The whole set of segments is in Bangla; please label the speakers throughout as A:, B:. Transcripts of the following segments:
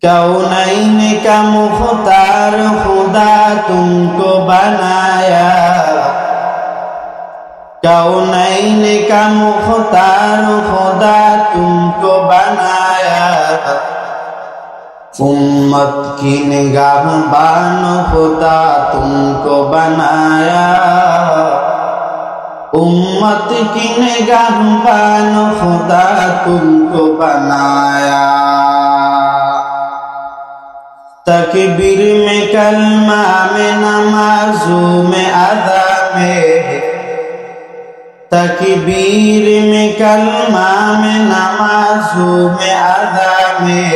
A: कौनैन का मुख्तार खुदा तुमको बनाया, कौनैन का मुख्तार खुदा तुमको बनाया, उम्मत की निगाहबान खुदा तुमको बनाया, उम्मत की निगाहबान खुदा तुमको बनाया। तकबीर में कलमा में नमाज़ू में अदा में, तकबीर में कलमा में नमाज़ू में अदा में,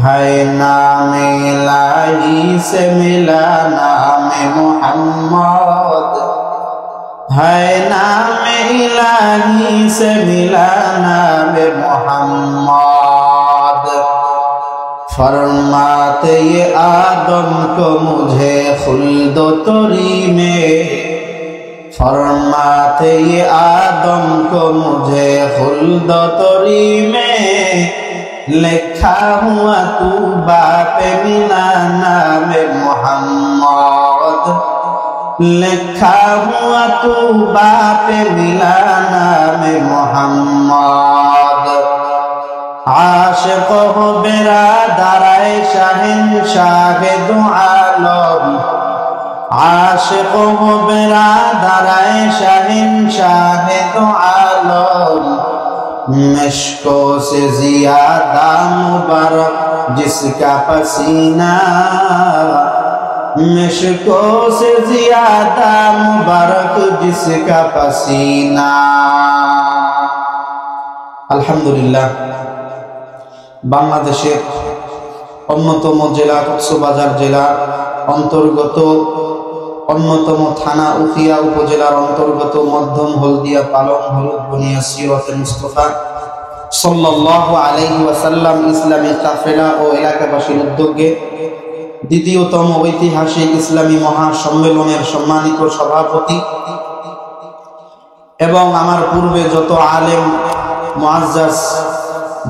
A: है नाम इलाही से मिला नाम मोहम्मद, है नाम इलाही से मिला नाम मोहम्मद। फरमाते ये आदम को मुझे खुल्दो तोरी में, फरमाते ये आदम को मुझे खुल्दो तोरी में, लिखा हुआ तू बाप मिला नाम मोहम्मद, लिखा हुआ तू बाप मिला नाम मोहम्मद। आशिक हो बिरादर शहंशाह दो आलम, आशिक हो बिरादर शहंशाह दो आलम, मिश्को से ज़ियादा मुबारक जिसका पसीना, मिश्को से ज़ियादा मुबारक जिसका पसीना। अल्हम्दुलिल्लाह बांग्लादेशेर अन्यतम जिला कक्सबाजार जिला अंतर्गत अन्यतम थाना उखिया उपजेलार अंतर्गत मध्यम हलदिया पालम हलुद बुनिया सीरत मुस्तफा सल्लल्लाहु आलैहि वसल्लम इस्लामी काफेला और एलाकाबासीर उद्योगे द्वितीयतम ऐतिहासिक इस्लामी महासम्मेलनेर सम्मानित सभापति एवं आमार पूर्वे जत आलेम मुआज्जाज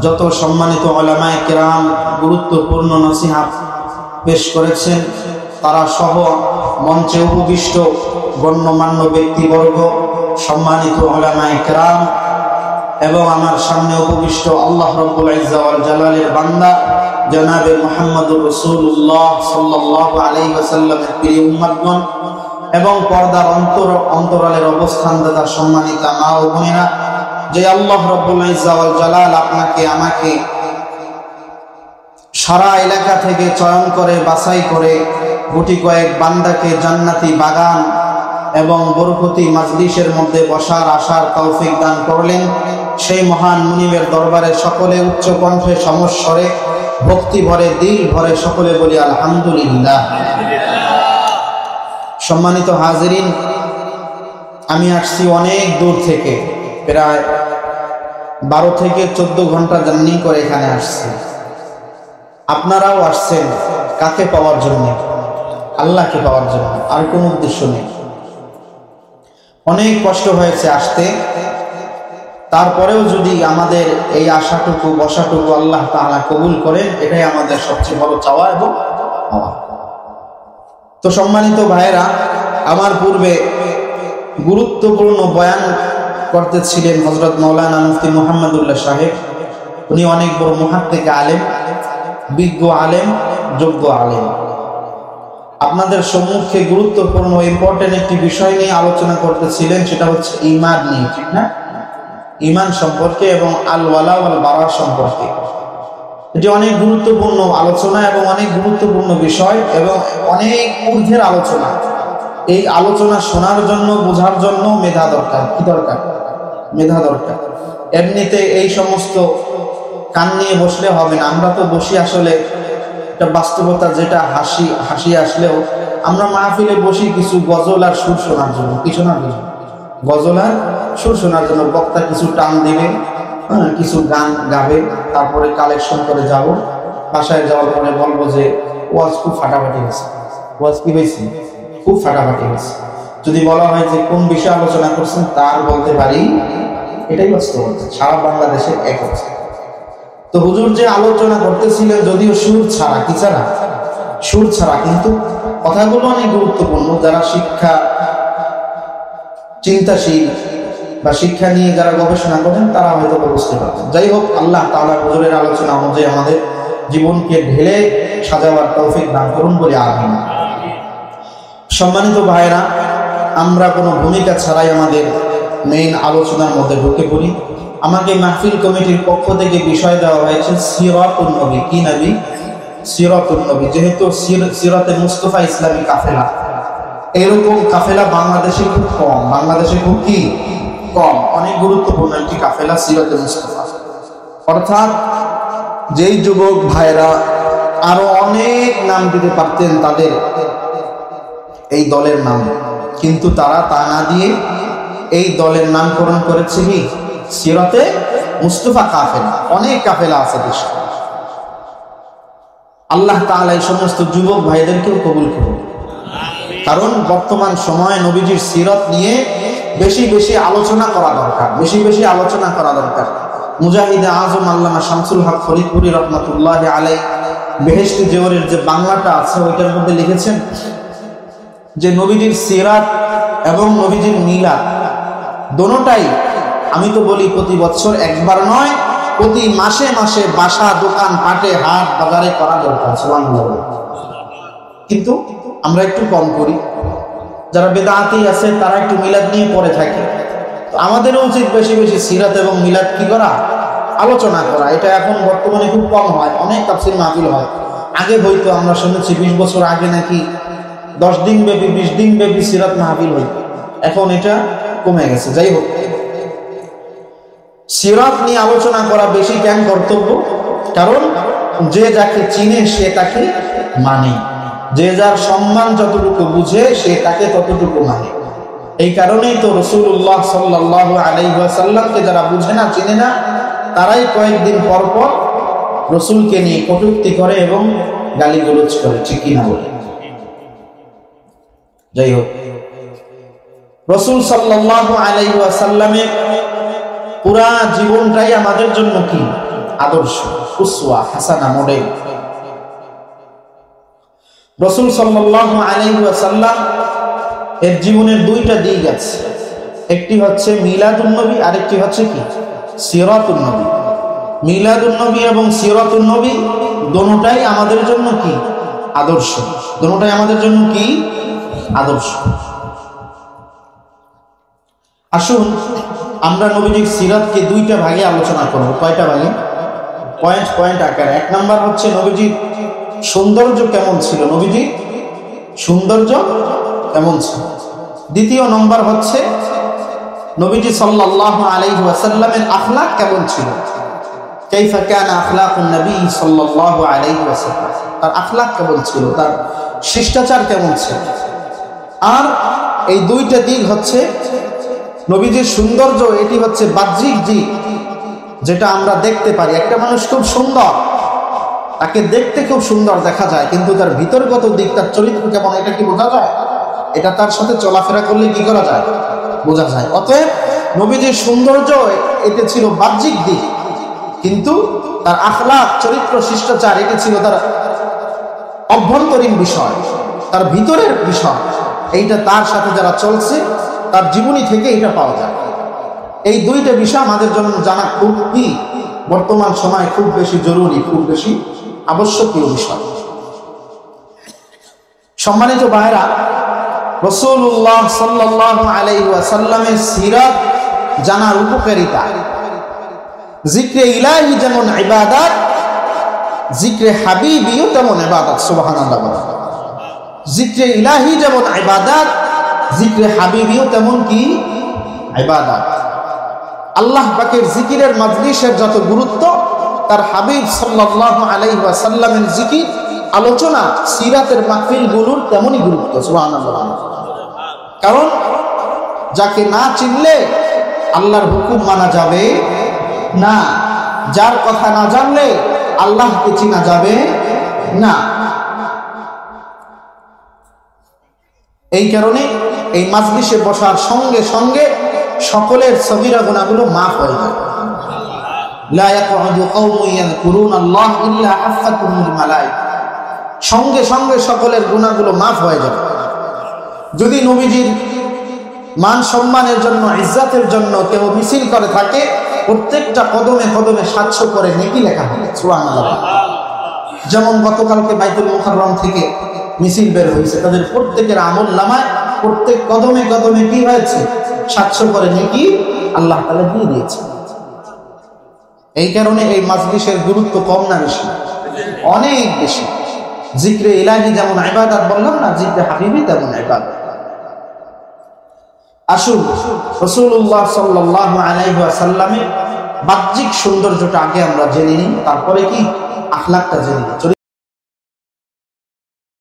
A: जत सम्मानित उलामाए किराम गुरुत्वपूर्ण नसीहत पेश करेছেন तारा सह मंचे उपविष्ट गण्यमान्य व्यक्तिवर्ग सम्मानित उलामाए किराम एवं आमार सामने उपविष्ट अल्लाह रब्बुल इज्जा वाल जालालेर बान्दा जनाबे मुहम्मदुर रसूलुल्लाह सल्लल्लाहु अलैहि वसल्लमेर प्रिय उम्मतगण एवं पर्दार अंतरालेर अवस्थानदाता सम्मानित मा ओ बोनेरा जे अल्लाह रब्बुल इज्जा वाल जालाल आपनाके आमाके सारा एलाका थेके चयन करे बाछाई करे गुटी कयेक बान्दाके जान्नाती बागान एवं बरकती मजलिसेर मध्य बसार आसार तौफिक दान करलेन सेई महान मुनिमेर दरबारे सकले उच्च कण्ठे समस्वरे भक्ति भरे दिल भरे सकले बोली आलहामदुलिल्लाह। सम्मानित हाजिरिन आमी आसছি अनेक दूर थेके प्राय 12 থেকে 14 घंटा জার্নি করে এখানে আসছি। আপনারাও আসছেন কাকে পাওয়ার জন্য? আল্লাহকে পাওয়ার জন্য, আর কোনো উদ্দেশ্য নেই। অনেক কষ্ট হয়েছে আসতে, তারপরেও যদি আমাদের এই আশাটুকু বসাটুকু আল্লাহ তাআলা কবুল করেন এটাই আমাদের সবচেয়ে বড় চাওয়া এবং পাওয়া। তো সম্মানিত ভাইয়েরা, আমার পূর্বে গুরুত্বপূর্ণ বয়ান করতেছিলেন হযরত মাওলানা মুফতি মুহাম্মদুল্লাহ সাহেব। উনি অনেক বড় মুহাদ্দিস আলেম, বিজ্ঞ আলেম, যোগ্য আলেম। আপনাদের সম্মুখে গুরুত্বপূর্ণ ইম্পর্টেন্ট একটি বিষয় নিয়ে আলোচনা করতেছিলেন, সেটা হচ্ছে ঈমান নিয়ে, ঠিক না? ঈমান সম্পর্কে এবং আল ওয়ালা ওয়াল বারা সম্পর্কে। এটি অনেক গুরুত্বপূর্ণ আলোচনা এবং অনেক গুরুত্বপূর্ণ বিষয় এবং অনেক ঊর্ধ্বের আলোচনা। এই আলোচনা শোনার জন্য, বোঝার জন্য মেধা দরকার। কি দরকার? মেধা দরকার। এমনিতে এই সমস্ত কান নিয়ে বসলে হবে না। আমরা তো বসি আসলে একটা বাস্তবতা, যেটা হাসি আসলেও আমরা মাহফিলে বসি কিছু গজল আর সুর শোনার জন্য। কি শোনার জন্য? গজল আর সুর শোনার জন্য। বক্তা কিছু টান দিবে, কিছু গান গাবে, তারপরে কালেকশন করে যাব। বাসায় যাওয়ার পরে বলবো যে ওয়াজ খুব ফাটাফাটি হয়েছে। ওয়াজ কি হয়েছে? খুব ফাটাফাটি হয়েছে। যদি বলা হয় যে কোন বিষয়ে আলোচনা করছেন, তার বলতে পারি এটাই বাস্তবতা। সারা বাংলাদেশে এক হচ্ছে। তো তো হুজুর যে আলোচনা করতেছিলেন, যদিও সুর ছাড়া, কি ছাড়া? সুর ছাড়া, কিন্তু কথাগুলো অনেক গুরুত্বপূর্ণ। যারা শিক্ষা চিন্তাশীল বা শিক্ষা নিয়ে যারা গবেষণা করেন তারা হয়তো বুঝতে পারবেন। যাই হোক, আল্লাহ তাআলা হুজুরের আলোচনা অনুযায়ী আমাদের জীবনকে ঢেলে সাজাবার তৌফিক দান করুন বলে আমিন। সম্মানিত ভাইরা, আমরা কোনো ভূমিকা ছাড়াই আমাদের মেইন আলোচনার মধ্যে ঢুকে পড়ি। আমাকে মাহফিল কমিটির পক্ষ থেকে বিষয় দেওয়া হয়েছে সিরাতুন নবী। কি নবী? সিরাতুন নবী। যেহেতু সিরাতে মুস্তাফা ইসলামী কাফেলা, এরকম কাফেলা বাংলাদেশে খুব কম। বাংলাদেশে খুব কি কম। অনেক গুরুত্বপূর্ণ একটি কাফেলা সিরাতে মুস্তাফা। অর্থাৎ যেই যুবক ভাইরা আরো অনেক নাম দিতে পারতেন তাদের এই দলের নাম, কিন্তু তারা তা না দিয়ে এই দলের নামকরণ করেছে কি সিরাতে মুস্তাফা কাফেলা। অনেক কাফেলা আছে দেশে। আল্লাহ তাআলা এই সমস্ত যুবক ভাইদেরকেও কবুল করুন। কারণ বর্তমান সময়ে নবীজির সিরাত নিয়ে বেশি বেশি আলোচনা করা দরকার, বেশি বেশি আলোচনা করা দরকার। মুজাহিদে আজম আল্লামা শামসুল হক ফরিদপুরি রহমাতুল্লাহি আলাইহি বেহেশতি জোহরের যে বাংলাটা আছে ওইটার মধ্যে লিখেছেন যে নবীজির সিরাত এবং নবীজির মিলাদ দোনোটাই, আমি তো বলি প্রতি বছর একবার নয়, প্রতি মাসে মাসে বাসা, দোকান, পাটে, হাট, বাজারে করা দরকার। সুবহানাল্লাহ। কিন্তু আমরা একটু কম করি। যারা বেদাতি আছে তারা একটু মিলাদ নিয়ে পড়ে থাকে। তো আমাদেরও উচিত বেশি বেশি সিরাত এবং মিলাদ কি করা, আলোচনা করা। এটা এখন বর্তমানে খুব কম হয়। অনেক তাফসীর মাহফিল হয়। আগে হয়তো আমরা শুনেছি 20 বছর আগে নাকি 10 দিন ব্যাপী, 20 দিন ব্যাপী সিরাত মাহফিল হইত। এখন এটা কমে গেছে। যাই হোক, সিরাত নিয়ে আলোচনা করা বেশি কেন কর্তব্য? কারণ যে যাকে চিনে সে তাকে মানে, যে যার সম্মান যতটুকু বুঝে সে তাকে ততটুকু মানে। এই কারণেই তো রাসূলুল্লাহ সাল্লাল্লাহু আলাইহি ওয়াসাল্লামকে যারা বুঝে না, চিনে না, তারাই কয়েকদিন পর পর রাসূলকে নিয়ে কটূক্তি করে এবং গালিগালাজ করে, ঠিক কি না বলে? যাই হোক, রাসূল সাল্লাল্লাহু আলাইহি ওয়াসাল্লামের পুরা জীবনটাই আমাদের জন্য কি আদর্শ, উসওয়া হাসানা, মডেল। রাসূল সাল্লাল্লাহু আলাইহি ওয়াসাল্লাম এর জীবনের দুইটা দিক আছে। একটি হচ্ছে মিলাদুন নবী, আরেকটি হচ্ছে কি সিরাতুন নবী। মিলাদুন নবী এবং সিরাতুন নবী দুটোটাই আমাদের জন্য কি আদর্শ। দুটোটাই আমাদের জন্য কি আদর্শ। আসুন আমরা নবীজির সিরাতকে দুইটা ভাগে আলোচনা করব। কয়টা ভাগে? পয়েন্ট পয়েন্ট আকারে। এক নাম্বার হচ্ছে নবীজির সৌন্দর্য কেমন ছিল, নবীজির সৌন্দর্য কেমন ছিল। দ্বিতীয় নম্বর হচ্ছে নবীজি সাল্লাল্লাহু আলাইহি ওয়াসাল্লামের আখলাক কেমন ছিল, কাইফা কানা আখলাকুন নবী সাল্লাল্লাহু আলাইহি ওয়াসাল্লাম, তার আখলাক কেমন ছিল, তার শিষ্টাচার কেমন ছিল। আর এই দুইটা দিক হচ্ছে নবীজির সৌন্দর্য, এটি হচ্ছে বাহ্যিক দিক, যেটা আমরা দেখতে পারি। একটা মানুষ খুব সুন্দর, তাকে দেখতে খুব সুন্দর দেখা যায়, কিন্তু তার ভিতরগত দিক, তার চরিত্র কেমন, এটা কি বোঝা যায়? এটা তার সাথে চলাফেরা করলে কি করা যায়? বোঝা যায়। অতএব নবীজির সৌন্দর্য এটা ছিল বাহ্যিক দিক, কিন্তু তার আখলাক, চরিত্র, শিষ্টাচার এটা ছিল তার অভ্যন্তরীণ বিষয়, তার ভিতরের বিষয়। এইটা তার সাথে যারা চলছে তার জীবনী থেকে এটা পাওয়া যায়। এই দুইটা বিষয় আমাদের জন্য জানা খুবই বর্তমান সময় খুব বেশি জরুরি, খুব বেশি আবশ্যকীয় বিষয়। সম্মানিত ভাইরা, রাসূলুল্লাহ সাল্লাল্লাহু আলাইহি ওয়াসাল্লামের সিরাত জানার উপকারিতা, জিক্রে ইলাহি যেমন ইবাদত, জিক্রে হাবিবিও তেমন ইবাদত। সুবহানাল্লাহ। জিক্রে ইলাহি যেমন ইবাদত, জিক্রে হাবিবিও তেমন কি ইবাদত। আল্লাহ পাকের জিকিরের মাজলিসের যত গুরুত্ব, তার হাবিব সাল্লাল্লাহু আলাইহি ওয়াসাল্লামের জিকির, আলোচনা, সিরাতের মাহফিলগুলোর তেমনই গুরুত্ব। সুবহানাল্লাহ। কারণ যাকে না চিনলে আল্লাহর হুকুম মানা যাবে না, যার কথা না জানলে আল্লাহকে চিনা যাবে না। এই কারণে এই মাজলিসে বসার সঙ্গে সঙ্গে সকলের সগীরা গুনাহগুলো মাফ হয়ে যায়। লা ইয়াকউদু কওমুন ইয়াযকুরুনাল্লাহ ইল্লা হাফাতুহুমুল মালায়েকা, সঙ্গে সঙ্গে সকলের গুনাহগুলো মাফ হয়ে যাবে। যদি নবীজির মান সম্মানের জন্য, ইজ্জতের জন্য কেউ মিছিল করে থাকে, প্রত্যেকটা কদমে কদমে 700 করে নেকি লেখা হবে। সুবহানাল্লাহ। যেমন গতকালকে বাইতুল মুকাররম থেকে মিছিল বের হয়েছে, তাদের প্রত্যেকের আমল নামায় প্রত্যেক কদমে কদমে কি হয়েছে? 700 করে নেকি আল্লাহ তাআলা দিয়ে দিয়েছে। এই কারণে এই মাজলিসের গুরুত্ব কম না বেশি? অনেক বেশি। জিক্রে ইলাহি যেমন ইবাদত বললাম না, জিক্রে হাবিবি তেমন ইবাদত। আসুন রাসূলুল্লাহ সাল্লাল্লাহু আলাইহি ওয়াসাল্লামের বাহ্যিক সৌন্দর্যটা আগে আমরা জেনে নিই, তারপরে কি আখলাকটা জেনে নিই।